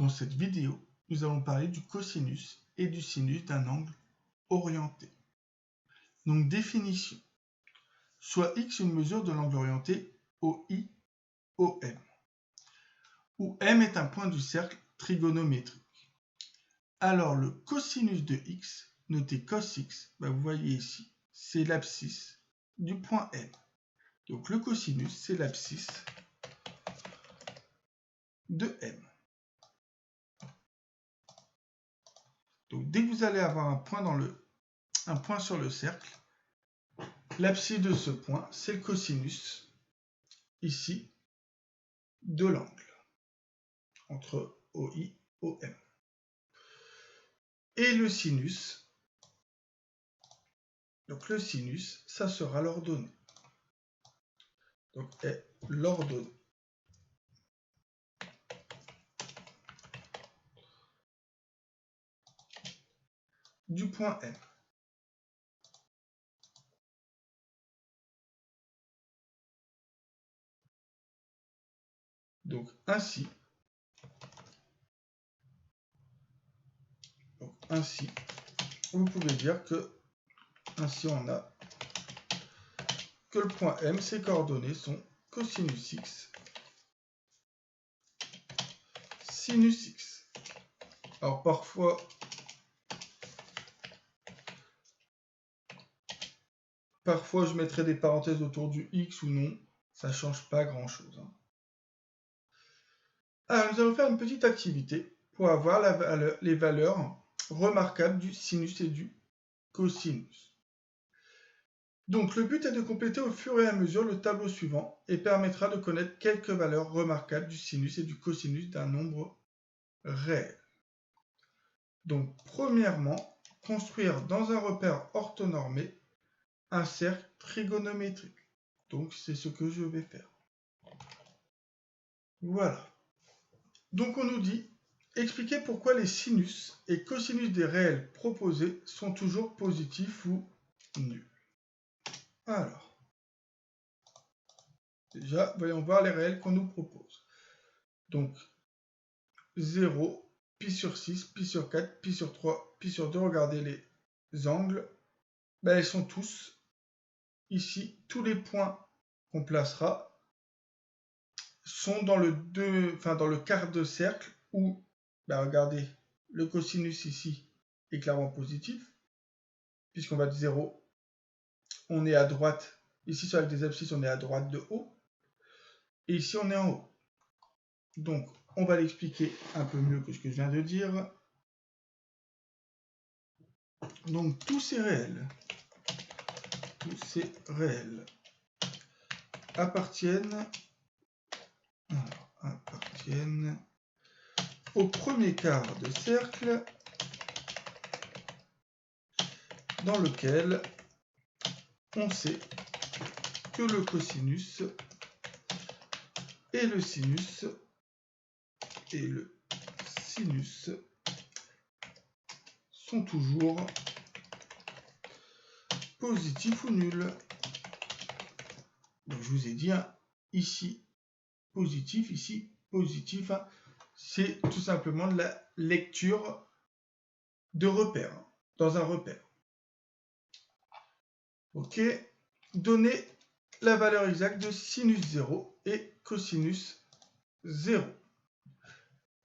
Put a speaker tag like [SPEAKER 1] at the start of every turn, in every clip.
[SPEAKER 1] Dans cette vidéo, nous allons parler du cosinus et du sinus d'un angle orienté. Donc définition. Soit x une mesure de l'angle orienté OI, OM, où M est un point du cercle trigonométrique. Alors le cosinus de x, noté cos x, vous voyez ici, c'est l'abscisse du point M. Donc le cosinus, c'est l'abscisse de M. Donc dès que vous allez avoir un point sur le cercle, l'abscisse de ce point, c'est le cosinus, ici, de l'angle, entre OI et OM. Et le sinus, donc le sinus, ça sera l'ordonnée. Donc est l'ordonnée du point M. Donc ainsi, vous pouvez dire que ainsi on a que le point M, ses coordonnées sont cosinus x, sinus x. Alors parfois je mettrai des parenthèses autour du x ou non, ça ne change pas grand chose. Alors nous allons faire une petite activité pour avoir les valeurs remarquables du sinus et du cosinus. Donc le but est de compléter au fur et à mesure le tableau suivant et permettra de connaître quelques valeurs remarquables du sinus et du cosinus d'un nombre réel. Donc premièrement, construire dans un repère orthonormé un cercle trigonométrique. Donc c'est ce que je vais faire. Voilà. Donc on nous dit, expliquer pourquoi les sinus et cosinus des réels proposés sont toujours positifs ou nuls. Alors, déjà, voyons voir les réels qu'on nous propose. Donc, 0, pi sur 6, pi sur 4, pi sur 3, pi sur 2, regardez les angles. Ils sont tous ici, tous les points qu'on placera sont dans le quart de cercle où, regardez, le cosinus ici est clairement positif, puisqu'on va de 0, on est à droite, ici sur avec des abscisses, on est à droite de haut, et ici on est en haut. Donc, on va l'expliquer un peu mieux que ce que je viens de dire. Donc, tous ces réels appartiennent au premier quart de cercle dans lequel on sait que le cosinus et le sinus sont toujours positifs ou nuls. Donc je vous ai dit ici positif, ici positif. C'est tout simplement de la lecture de repères, dans un repère. Ok, donner la valeur exacte de sinus 0 et cosinus 0.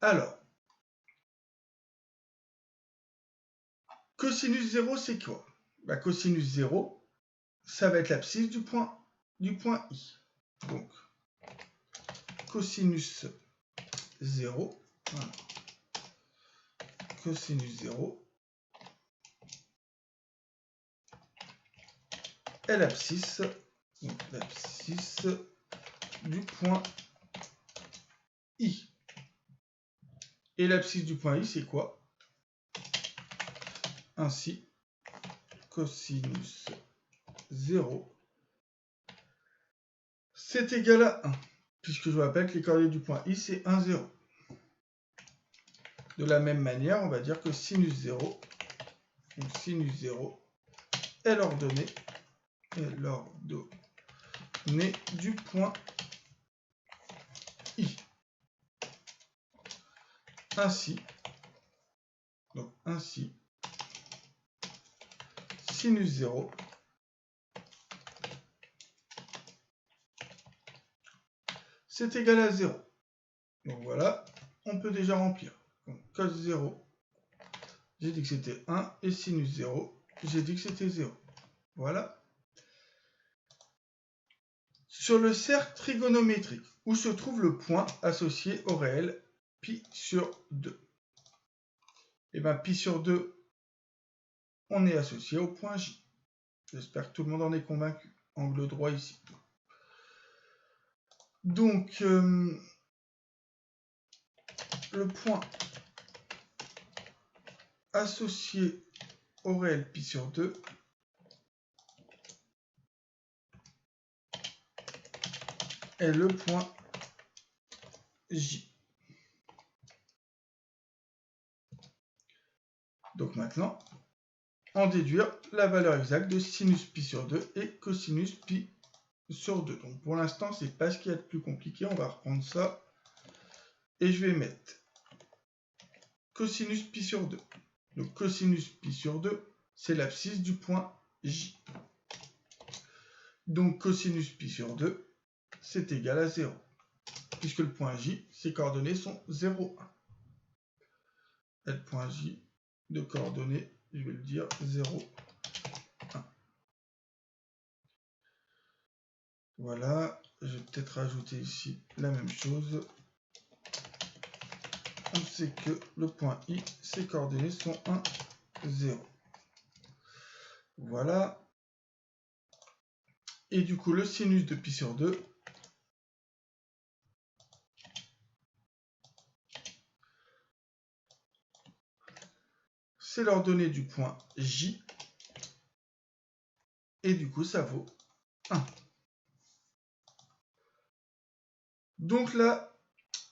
[SPEAKER 1] Alors, cosinus 0, c'est quoi? Cosinus 0, ça va être l'abscisse du point I. Donc, cosinus 0, voilà. Cosinus 0 est l'abscisse du point I. Et l'abscisse du point I, c'est quoi? Ainsi, cosinus 0, c'est égal à 1, puisque je vous rappelle que les coordonnées du point I, c'est 1, 0. De la même manière, on va dire que sinus 0, est l'ordonnée du point I. ainsi, sinus 0, c'est égal à 0. Donc voilà, on peut déjà remplir. Donc cos 0, j'ai dit que c'était 1, et sinus 0, j'ai dit que c'était 0. Voilà. Sur le cercle trigonométrique, où se trouve le point associé au réel pi sur 2? Et bien, pi sur 2, on est associé au point J. J'espère que tout le monde en est convaincu. Angle droit ici. Donc, le point associé au réel pi sur 2 est le point J. Donc maintenant, en déduire la valeur exacte de sinus pi sur 2 et cosinus pi sur 2. Donc pour l'instant, c'est pas ce qu'il y a de plus compliqué. On va reprendre ça. Et je vais mettre cosinus pi sur 2. Donc cosinus pi sur 2, c'est l'abscisse du point J. Donc cosinus pi sur 2, c'est égal à 0. Puisque le point J, ses coordonnées sont 0, 1. Et le point J de coordonnées, je vais le dire, 0, 1. Voilà, je vais peut-être rajouter ici la même chose. On sait que le point I, ses coordonnées sont 1, 0. Voilà. Et du coup, le sinus de pi sur 2, c'est l'ordonnée du point J. Et du coup, ça vaut 1. Donc là,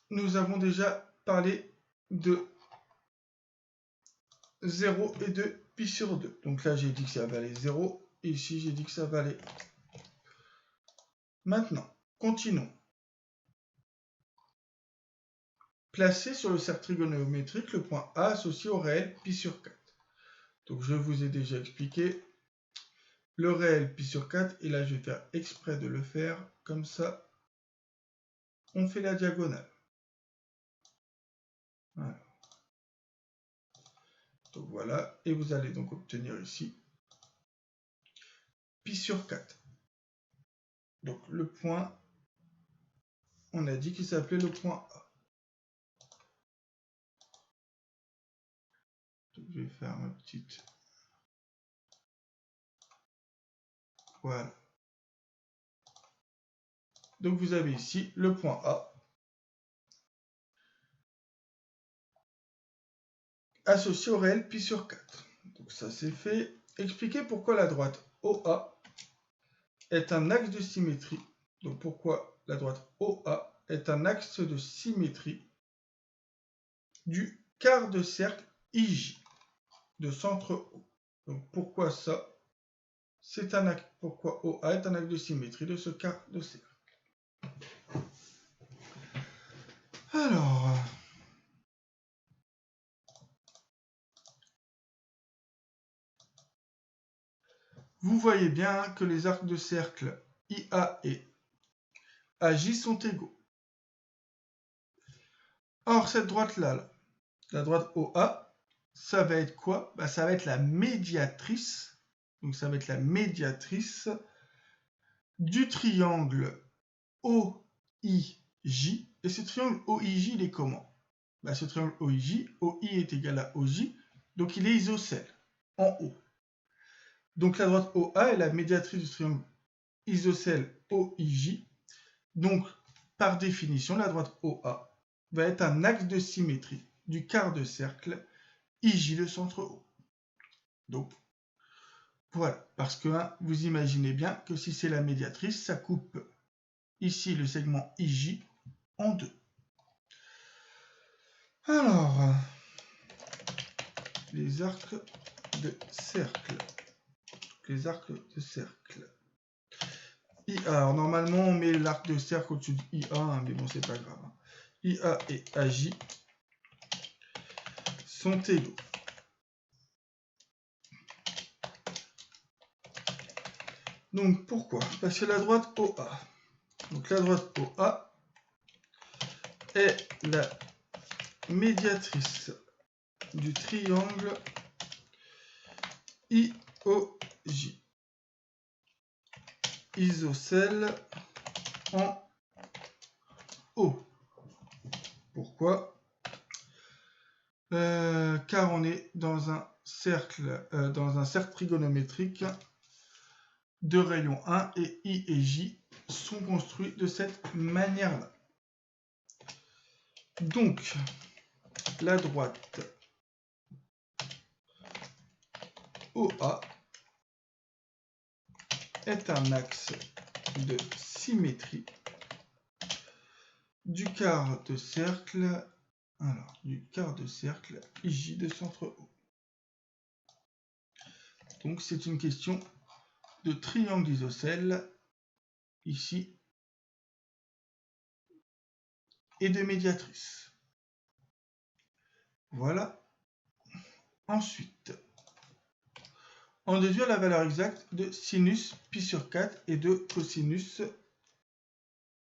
[SPEAKER 1] nous avons déjà parlé de 0 et de pi sur 2. Donc là, j'ai dit que ça valait 0. Et ici, j'ai dit que ça valait 1. Maintenant, continuons. Placez sur le cercle trigonométrique le point A associé au réel pi sur 4. Donc je vous ai déjà expliqué le réel pi sur 4. Et là, je vais faire exprès de le faire. Comme ça, on fait la diagonale. Voilà. Donc voilà. Et vous allez donc obtenir ici pi sur 4. Donc le point, on a dit qu'il s'appelait le point A. Donc, je vais faire ma petite... Voilà. Donc vous avez ici le point A associé au réel pi sur 4. Donc ça c'est fait. Expliquez pourquoi la droite OA est un axe de symétrie. Donc pourquoi la droite OA est un axe de symétrie du quart de cercle IJ de centre O. Donc pourquoi ça? C'est un axe. Pourquoi OA est un axe de symétrie de ce quart de cercle? Alors, vous voyez bien que les arcs de cercle IA et AJ sont égaux. Or, cette droite-là, la droite OA, ça va être quoi? Ça va être la médiatrice. Donc, ça va être la médiatrice du triangle OIJ. Et ce triangle OIJ, il est comment? Ce triangle OIJ, OI est égal à OJ. Donc, il est isocèle, en haut. Donc, la droite OA est la médiatrice du triangle isocèle OIJ. Donc, par définition, la droite OA va être un axe de symétrie du quart de cercle IJ, le centre O. Donc, voilà. Parce que vous imaginez bien que si c'est la médiatrice, ça coupe ici le segment IJ en deux. Alors, les arcs de cercle. Les arcs de cercle. Alors, normalement, on met l'arc de cercle au-dessus de IA, mais bon, c'est pas grave. IA et AJ sont égaux. Donc pourquoi? Parce que la droite OA. Donc la droite OA est la médiatrice du triangle IOJ. Isocèle en O. Pourquoi? Car on est dans un cercle trigonométrique de rayon 1 et I et J sont construits de cette manière-là. Donc, la droite OA est un axe de symétrie du quart de cercle, IJ de centre O. Donc, c'est une question de triangle isocèle ici et de médiatrice. Voilà. Ensuite, on déduit la valeur exacte de sinus pi sur 4 et de cosinus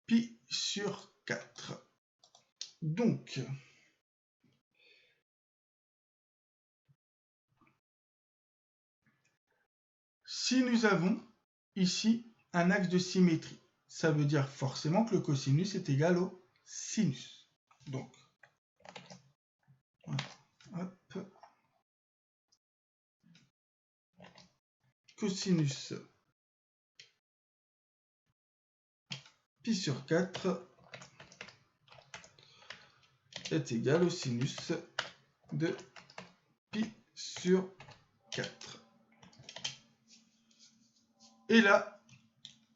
[SPEAKER 1] pi sur 4. Donc, si nous avons ici un axe de symétrie, ça veut dire forcément que le cosinus est égal au sinus. Donc, hop, cosinus pi sur 4 est égal au sinus de pi sur 4. Et là,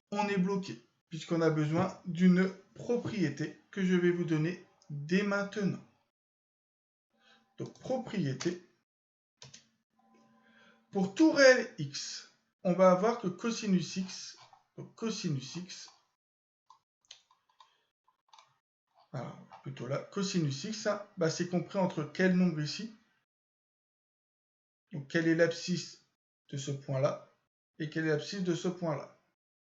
[SPEAKER 1] on est bloqué, puisqu'on a besoin d'une propriété que je vais vous donner dès maintenant. Donc, propriété. Pour tout réel x, on va avoir que cosinus x, donc cosinus x, alors plutôt là, cosinus x, bah, c'est compris entre quel nombre ici, donc quelle est l'abscisse de ce point-là, et quelle est l'abscisse de ce point-là.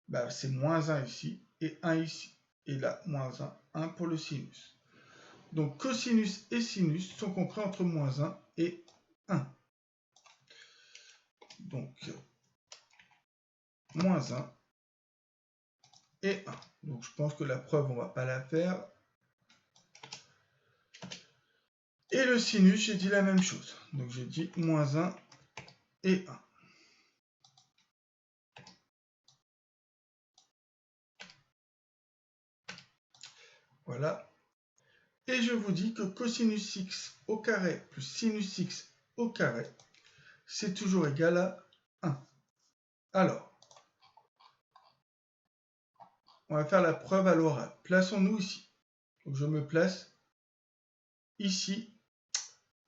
[SPEAKER 1] Bah, c'est moins 1 ici, et 1 ici. Et là, moins 1, 1 pour le sinus. Donc cosinus et sinus sont compris entre moins 1 et 1. Donc, moins 1 et 1. Donc je pense que la preuve, on ne va pas la faire. Et le sinus, j'ai dit la même chose. Donc j'ai dit moins 1 et 1. Voilà. Et je vous dis que cosinus x au carré plus sinus x au carré, c'est toujours égal à 1. Alors, on va faire la preuve à l'oral. Plaçons-nous ici. Donc je me place ici,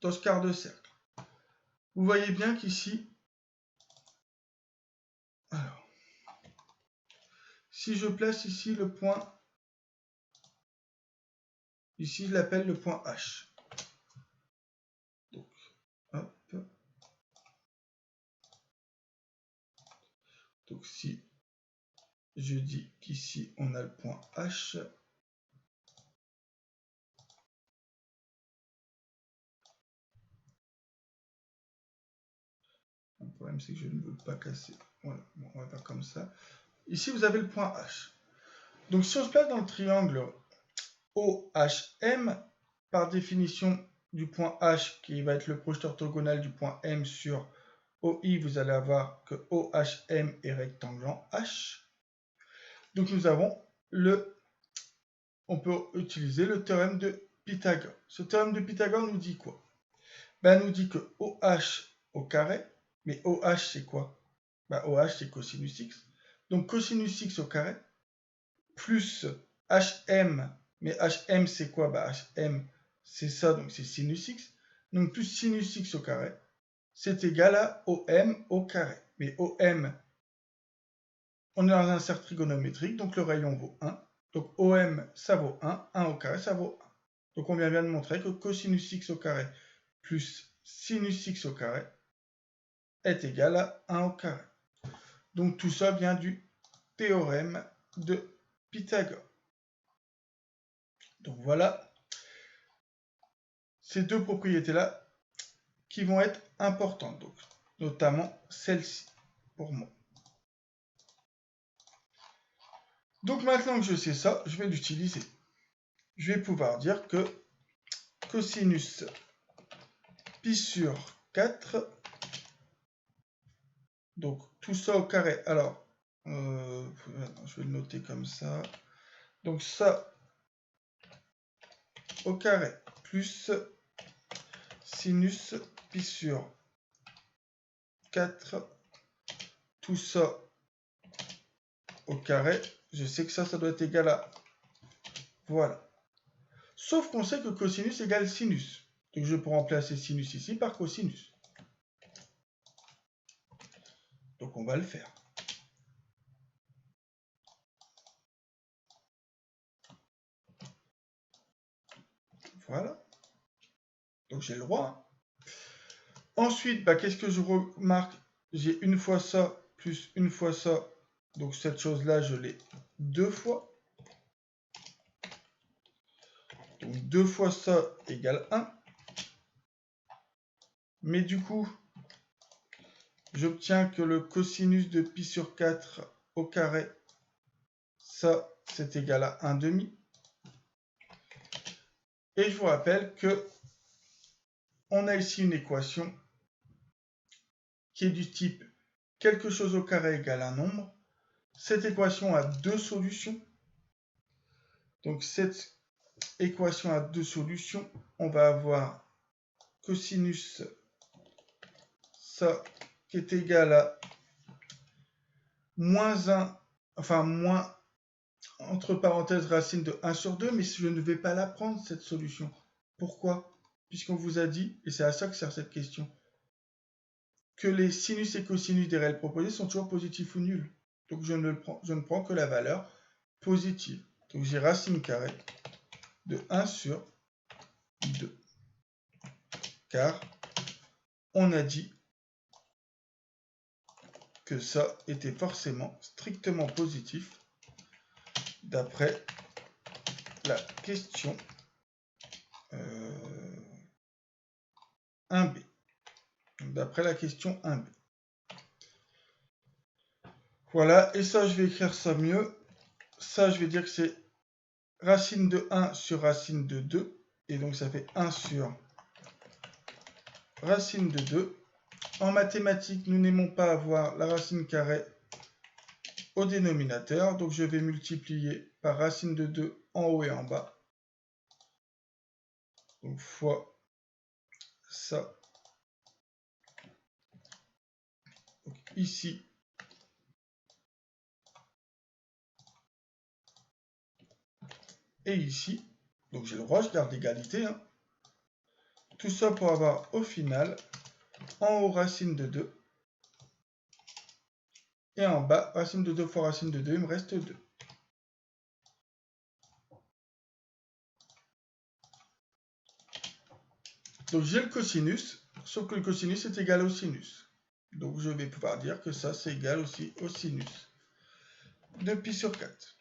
[SPEAKER 1] dans ce quart de cercle. Vous voyez bien qu'ici, alors, si je place ici le point, ici je l'appelle le point H. Donc, hop. Donc si je dis qu'ici on a le point H, le problème c'est que je ne veux pas casser. Voilà, bon, on va faire comme ça. Ici vous avez le point H. Donc si on se place dans le triangle OHM, par définition du point H qui va être le projet orthogonal du point M sur OI, vous allez avoir que OHM est rectangle en H. Donc nous avons on peut utiliser le théorème de Pythagore. Ce théorème de Pythagore nous dit quoi? Ben, nous dit que OH au carré, mais OH c'est quoi? Ben, OH c'est cosinus x. Donc cosinus x au carré, plus HM, mais HM c'est quoi? Ben, HM c'est ça, donc c'est sinus x. Donc plus sinus x au carré, c'est égal à OM au carré. Mais OM, on est dans un cercle trigonométrique, donc le rayon vaut 1. Donc OM, ça vaut 1. 1 au carré, ça vaut 1. Donc on vient de montrer que cosinus x au carré plus sinus x au carré est égal à 1 au carré. Donc tout ça vient du théorème de Pythagore. Donc voilà ces deux propriétés-là qui vont être importantes, donc, notamment celle-ci pour moi. Donc maintenant que je sais ça, je vais l'utiliser. Je vais pouvoir dire que cosinus pi sur 4, donc tout ça au carré. Alors, je vais le noter comme ça. Donc ça au carré plus sinus pi sur 4, tout ça au carré. Je sais que ça doit être égal à... Voilà. Sauf qu'on sait que cosinus égale sinus. Donc je peux remplacer sinus ici par cosinus. Donc on va le faire. Voilà. Donc j'ai le droit. Ensuite, qu'est-ce que je remarque? J'ai une fois ça plus une fois ça. Donc cette chose-là, je l'ai deux fois. Donc 2 fois ça égale 1. Mais du coup, j'obtiens que le cosinus de pi sur 4 au carré, ça, c'est égal à 1 demi. Et je vous rappelle que on a ici une équation qui est du type quelque chose au carré égale un nombre. Cette équation a deux solutions. Donc cette équation a deux solutions. On va avoir cosinus ça qui est égal à moins 1, enfin moins entre parenthèses racine de 1 sur 2, mais je ne vais pas la prendre cette solution. Pourquoi? Puisqu'on vous a dit, et c'est à ça que sert cette question, que les sinus et cosinus des réels proposés sont toujours positifs ou nuls. Donc je ne prends que la valeur positive. Donc j'ai racine carrée de 1 sur 2. Car on a dit que ça était forcément strictement positif d'après la question 1b. D'après la question 1b. Voilà, et ça, je vais écrire ça mieux. Ça, je vais dire que c'est racine de 1 sur racine de 2. Et donc, ça fait 1 sur racine de 2. En mathématiques, nous n'aimons pas avoir la racine carrée au dénominateur. Donc, je vais multiplier par racine de 2 en haut et en bas. Donc, fois ça. Donc, ici. Et ici. Donc, j'ai le droit, je garde l'égalité. Hein. Tout ça pour avoir au final, en haut, racine de 2. Et en bas, racine de 2 fois racine de 2, il me reste 2. Donc j'ai le cosinus, sauf que le cosinus est égal au sinus. Donc je vais pouvoir dire que ça, c'est égal aussi au sinus de pi sur 4.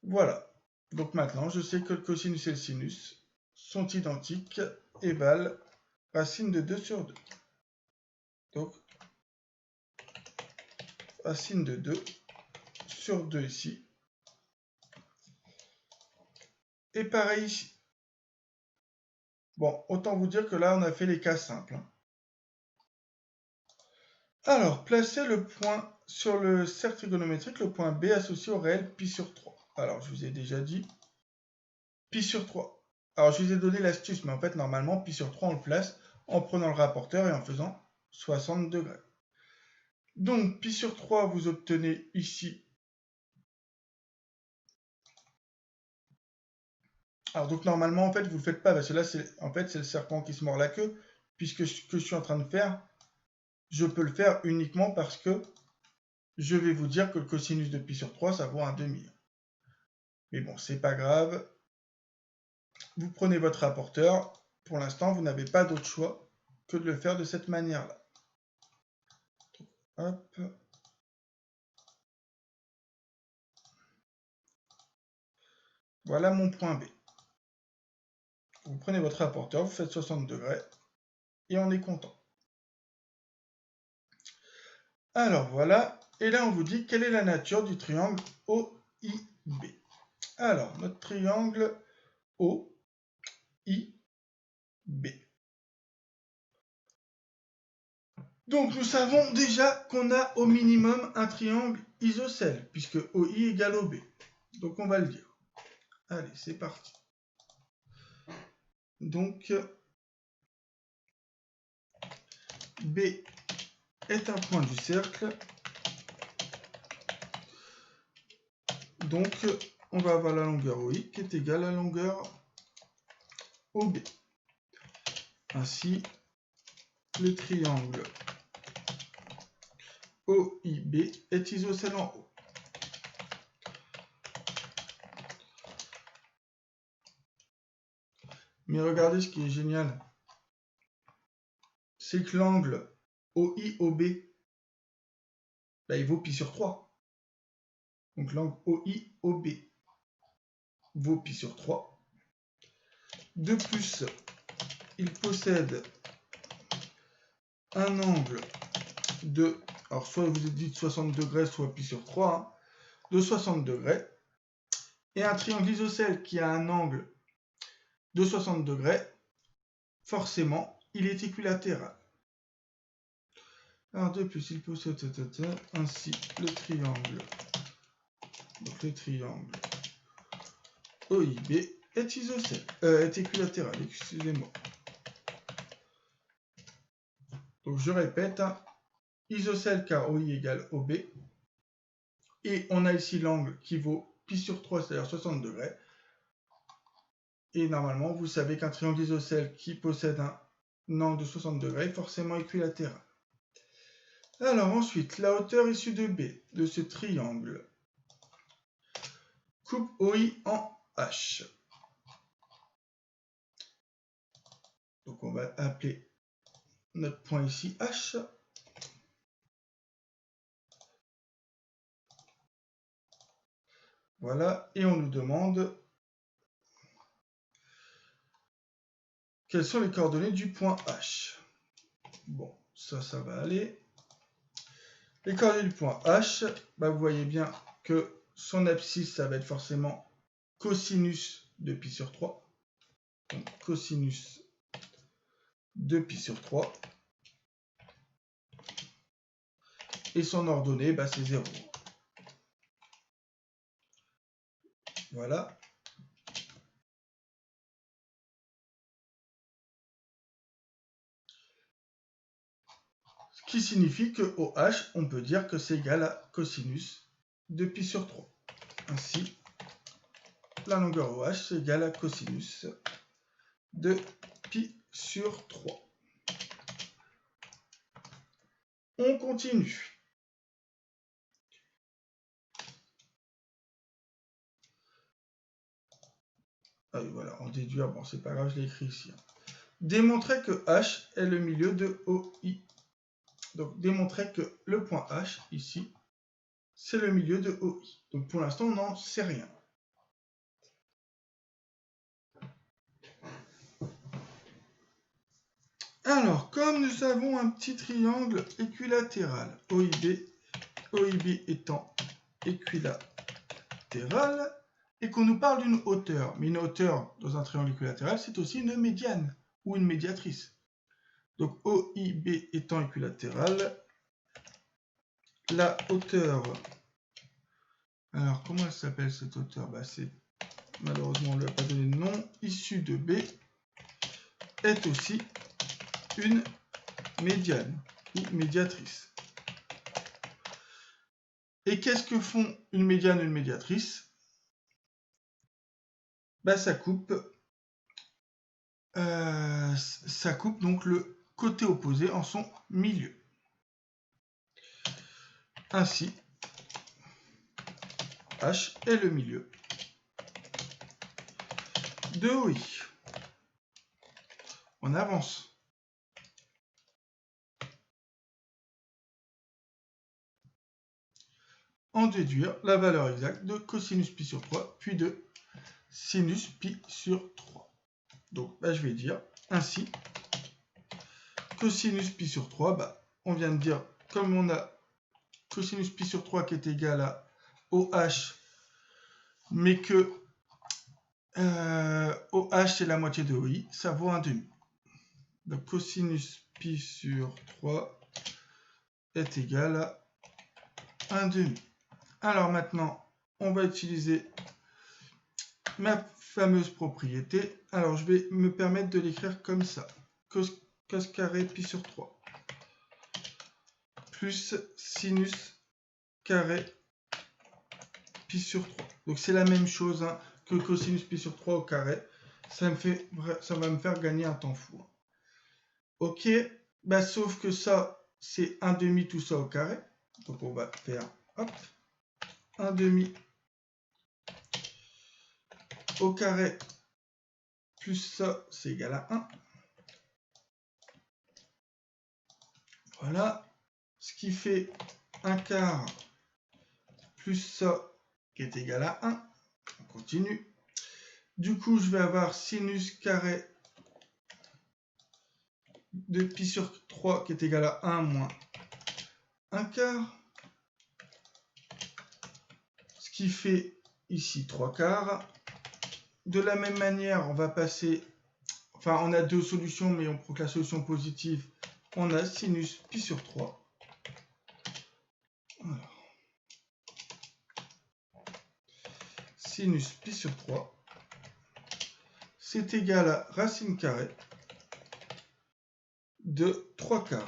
[SPEAKER 1] Voilà. Donc maintenant, je sais que le cosinus et le sinus sont identiques et valent racine de 2 sur 2. Donc, racine de 2 sur 2 ici. Et pareil ici. Bon, autant vous dire que là, on a fait les cas simples. Alors, placez le point sur le cercle trigonométrique, le point B associé au réel pi sur 3. Alors, je vous ai déjà dit pi sur 3. Alors, je vous ai donné l'astuce, mais en fait, normalement, pi sur 3, on le place en prenant le rapporteur et en faisant 60 degrés. Donc, pi sur 3, vous obtenez ici. Alors, donc, normalement, en fait, vous ne le faites pas, parce que là, c'est le serpent qui se mord la queue, puisque ce que je suis en train de faire, je peux le faire uniquement parce que je vais vous dire que le cosinus de pi sur 3, ça vaut un demi. Mais bon, c'est pas grave. vous prenez votre rapporteur. Pour l'instant, vous n'avez pas d'autre choix que de le faire de cette manière-là. Hop. Voilà mon point B. Vous prenez votre rapporteur, vous faites 60 degrés et on est content. Alors voilà, et là on vous dit quelle est la nature du triangle OIB. Alors, notre triangle OIB. Donc nous savons déjà qu'on a au minimum un triangle isocèle, puisque OI égale OB. Donc on va le dire. Allez, c'est parti. Donc, B est un point du cercle. Donc, on va avoir la longueur OI qui est égale à la longueur OB. Ainsi, le triangle OIB est isocèle en haut. Mais regardez ce qui est génial. C'est que l'angle OIOB, il vaut pi sur 3. Donc l'angle OIOB vaut pi sur 3. De plus, il possède un angle de, alors soit vous dites 60 degrés, soit pi sur 3, de 60 degrés. Et un triangle isocèle qui a un angle de 60 degrés, forcément, il est équilatéral. Alors de plus, il possède ainsi le triangle. Donc le triangle OIB est isocèle, est équilatéral, excusez-moi. Donc je répète, isocèle car OI égale OB. Et on a ici l'angle qui vaut pi sur 3, c'est-à-dire 60 degrés. Et normalement, vous savez qu'un triangle isocèle qui possède un angle de 60 degrés est forcément équilatéral. Alors ensuite, la hauteur issue de B de ce triangle coupe OI en H. Donc on va appeler notre point ici H. Voilà, et on nous demande quelles sont les coordonnées du point H. Bon, ça va aller. Les coordonnées du point H, vous voyez bien que son abscisse, ça va être forcément cosinus de pi sur 3. Donc cosinus de pi sur 3. Et son ordonnée, c'est 0. Voilà. Ce qui signifie que OH, on peut dire que c'est égal à cosinus de pi sur 3. Ainsi, la longueur OH, c'est égal à cosinus de pi sur 3. On continue. Allez, voilà, en déduire, bon, c'est pas grave, je l'ai écrit ici. Démontrer que H est le milieu de OI. Donc, démontrer que le point H, ici, c'est le milieu de OI. Donc, pour l'instant, on n'en sait rien. Alors, comme nous avons un petit triangle équilatéral, OIB étant équilatéral, et qu'on nous parle d'une hauteur, mais une hauteur dans un triangle équilatéral, c'est aussi une médiane ou une médiatrice. Donc OIB étant équilatéral, la hauteur, alors comment elle s'appelle cette hauteur? C'est malheureusement on ne lui a pas donné de nom, issue de B est aussi une médiane ou médiatrice. Et qu'est-ce que font une médiane et une médiatrice? Ça coupe donc le côté opposé en son milieu. Ainsi, H est le milieu de OI. On avance. En déduire la valeur exacte de cosinus pi sur 3, puis de sinus pi sur 3. Donc, je vais dire ainsi, cosinus pi sur 3, on vient de dire, comme on a cosinus pi sur 3 qui est égal à OH, mais que OH c'est la moitié de OI, ça vaut 1/2. Donc cosinus pi sur 3 est égal à 1/2. Alors maintenant, on va utiliser ma fameuse propriété. Alors je vais me permettre de l'écrire comme ça. Cos carré pi sur 3 plus sinus carré pi sur 3. Donc c'est la même chose que cosinus pi sur 3 au carré. Ça va me faire gagner un temps fou. Ok, sauf que ça, c'est 1/2 tout ça au carré. Donc on va faire, hop, 1/2 au carré plus ça, c'est égal à 1. Voilà. Ce qui fait 1/4 plus ça qui est égal à 1. On continue. Du coup, je vais avoir sinus carré de pi sur 3 qui est égal à 1 moins 1/4. Ce qui fait ici 3/4. De la même manière, on va passer... Enfin, on a deux solutions, mais on prend que la solution positive. On a sinus pi sur 3. Alors. Sinus pi sur 3, c'est égal à racine carrée de 3/4.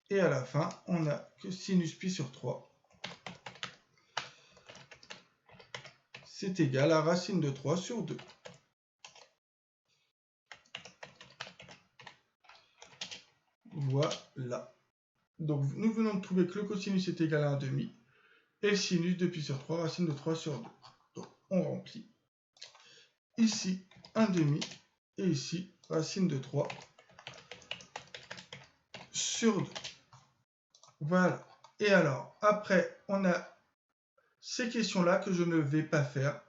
[SPEAKER 1] Et à la fin, on a que sinus pi sur 3, c'est égal à racine de 3 sur 2. Voilà. Donc, nous venons de trouver que le cosinus est égal à 1/2 et le sinus de pi sur 3, racine de 3 sur 2. Donc, on remplit. Ici, 1/2 et ici, racine de 3 sur 2. Voilà. Et alors, après, on a ces questions-là que je ne vais pas faire.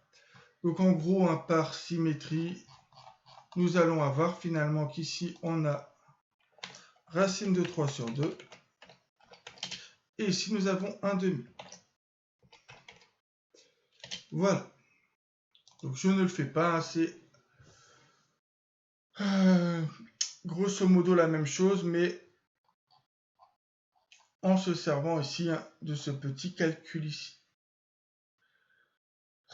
[SPEAKER 1] Donc, en gros, par symétrie, nous allons avoir finalement qu'ici, on a racine de 3 sur 2. Et ici, nous avons 1/2. Voilà. Donc, je ne le fais pas. C'est grosso modo la même chose, mais en se servant ici de ce petit calcul ici.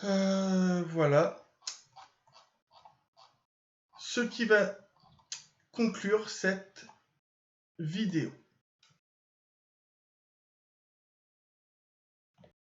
[SPEAKER 1] Voilà. Ce qui va conclure cette vidéo.